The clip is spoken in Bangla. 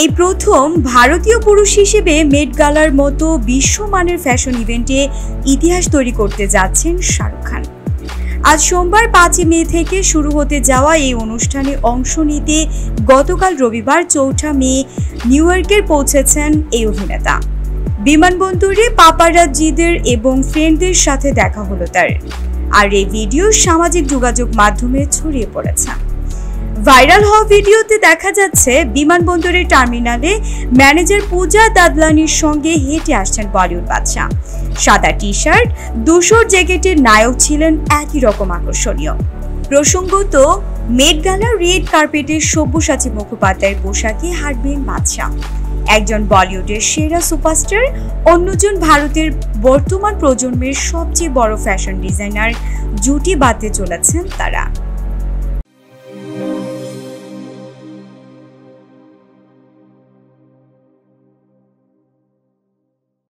এই প্রথম ভারতীয় পুরুষ হিসেবে মেট গালার মতো বিশ্বমানের ফ্যাশন ইভেন্টে ইতিহাস তৈরি করতে যাচ্ছেন শাহরুখ খান। আজ সোমবার 5 মে থেকে শুরু হতে যাওয়া এই অনুষ্ঠানে অংশ নিতে গতকাল রবিবার 4 মে নিউ ইয়র্কে পৌঁছেছেন এই অভিনেতা। বিমানবন্দরে পাপারাজ্জিদের এবং ফ্রেন্ডদের সাথে দেখা হলো তার। আর এই ভিডিও সামাজিক যোগাযোগ মাধ্যমে ছড়িয়ে পড়েছে। ভাইরাল হওয়া ভিডিওতে দেখা যাচ্ছে বিমানবন্দরের টার্মিনালে ম্যানেজার পূজা দাদলানির সঙ্গে হেঁটে আসছেন বলিউড বাদশা। সাদা টি শার্ট, ধূসর জ্যাকেটের নায়ক ছিলেন একই রকম আকর্ষণীয়। প্রসঙ্গত, মেট গালা রেড কার্পেটের সব্যসাচী মুখোপাধ্যায়ের পোশাকে হাঁটবেন বাদশা। একজন বলিউডের সেরা সুপারস্টার, অন্যজন ভারতের বর্তমান প্রজন্মের সবচেয়ে বড় ফ্যাশন ডিজাইনার জুটি বাঁধতে চলেছেন তারা।